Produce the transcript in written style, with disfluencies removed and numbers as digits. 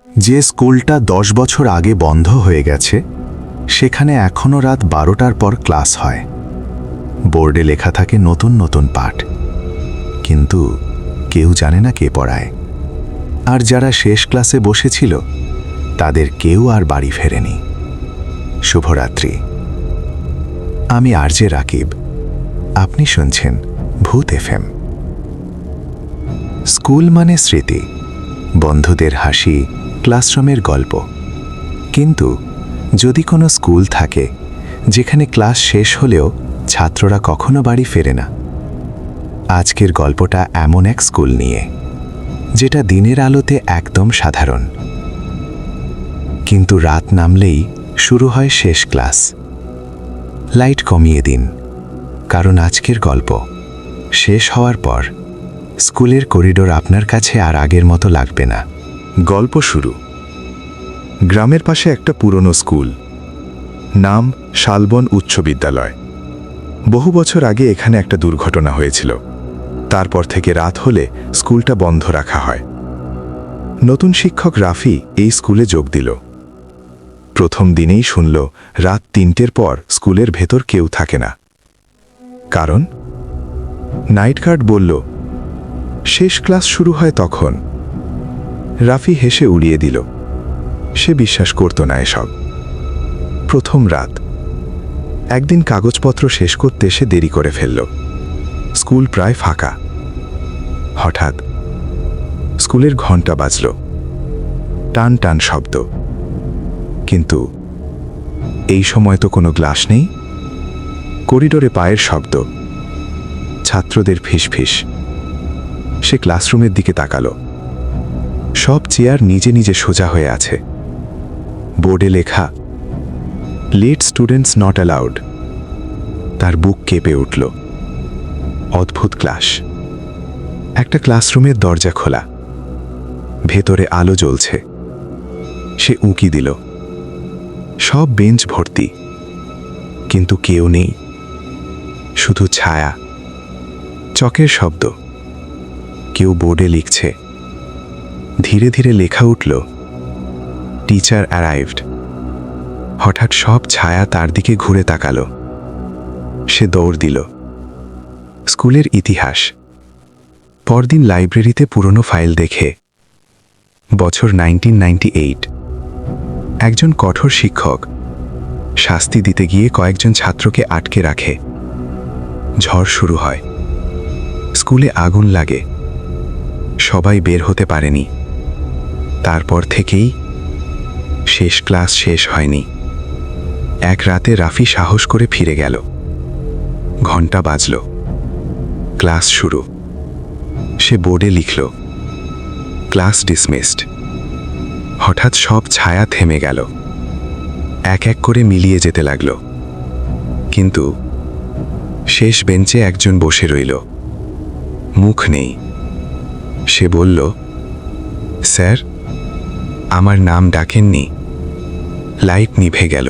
যে স্কুলটা 10 বছর আগে বন্ধ হয়ে গেছে, সেখানে এখনও রাত 12টার পর ক্লাস হয়। বোর্ডে লেখা থাকে নতুন নতুন পাঠ, কিন্তু কেউ জানে না কে পড়ায়। আর যারা শেষ ক্লাসে বসেছিল, তাদের কেউ আর বাড়ি ফেরেনি। শুভরাত্রি। আমি আরজে রাকিব। আপনি শুনছেন ভূত এফএম। স্কুল মানে স্মৃতি, বন্ধুদের হাসি, ক্লাসরুমের গল্প। কিন্তু যদি কোনো স্কুল থাকে যেখানে ক্লাস শেষ হলেও ছাত্ররা কখনো বাড়ি ফেরে না, আজকের গল্পটা এমন এক স্কুল নিয়ে, যেটা দিনের আলোতে একদম সাধারণ, কিন্তু রাত নামলেই শুরু হয় শেষ ক্লাস। লাইট কমিয়ে দিন, কারণ আজকের গল্প শেষ হওয়ার পর স্কুলের করিডোর আপনার কাছে আর আগের মতো লাগবে না। গল্প শুরু। গ্রামের পাশে একটা পুরনো স্কুল, নাম শালবন উচ্চ বিদ্যালয়। বহু বছর আগে এখানে একটা দুর্ঘটনা হয়েছিল। তারপর থেকে রাত হলে স্কুলটা বন্ধ রাখা হয়। নতুন শিক্ষক রাফি এই স্কুলে যোগ দিল। প্রথম দিনেই শুনল রাত 3টের পর স্কুলের ভেতর কেউ থাকে না। কারণ নাইট গার্ড বলল শেষ ক্লাস শুরু হয় তখন। রাফি হেসে উড়িয়ে দিল। সে বিশ্বাস করত না এসব। প্রথম রাত। একদিন কাগজপত্র শেষ করতে সে দেরি করে ফেলল। স্কুল প্রায় ফাঁকা। হঠাৎ স্কুলের ঘণ্টা বাজল। টান টান শব্দ। কিন্তু এই সময় তো কোনো গ্লাস নেই। করিডোরে পায়ের শব্দ, ছাত্রদের ফিসফিস। সে ক্লাসরুমের দিকে তাকালো। সব চেয়ার নিজে নিজে সোজা হয়ে আছে। বোর্ডে লেখা লেট স্টুডেন্টস নট অ্যালাউড। তার বুক কেঁপে উঠল। অদ্ভুত ক্লাস। একটা ক্লাসরুমের দরজা খোলা, ভেতরে আলো জ্বলছে। সে উঁকি দিল। সব বেঞ্চ ভর্তি, কিন্তু কেউ নেই। শুধু ছায়া, চকের শব্দ। কেউ বোর্ডে লিখছে। ধীরে ধীরে লেখা উঠল টিচার অ্যারাইভড। হঠাৎ সব ছায়া তার দিকে ঘুরে তাকালো। সে দৌড় দিল। স্কুলের ইতিহাস। পরদিন লাইব্রেরিতে পুরনো ফাইল দেখে বছর 1998। একজন কঠোর শিক্ষক শাস্তি দিতে গিয়ে কয়েকজন ছাত্রকে আটকে রাখে। ঝড় শুরু হয়। স্কুলে আগুন লাগে। সবাই বের হতে পারেনি। তারপর থেকেই শেষ ক্লাস শেষ হয়নি। এক রাতে রাফি সাহস করে ফিরে গেল। ঘণ্টা বাজল। ক্লাস শুরু। সে বোর্ডে লিখল ক্লাস ডিসমিসড। হঠাৎ সব ছায়া থেমে গেল। এক এক করে মিলিয়ে যেতে লাগল। কিন্তু শেষ বেঞ্চে একজন বসে রইল। মুখ নেই। সে বলল, স্যার, আমার নাম ডাকেননি। লাইট নিভে গেল।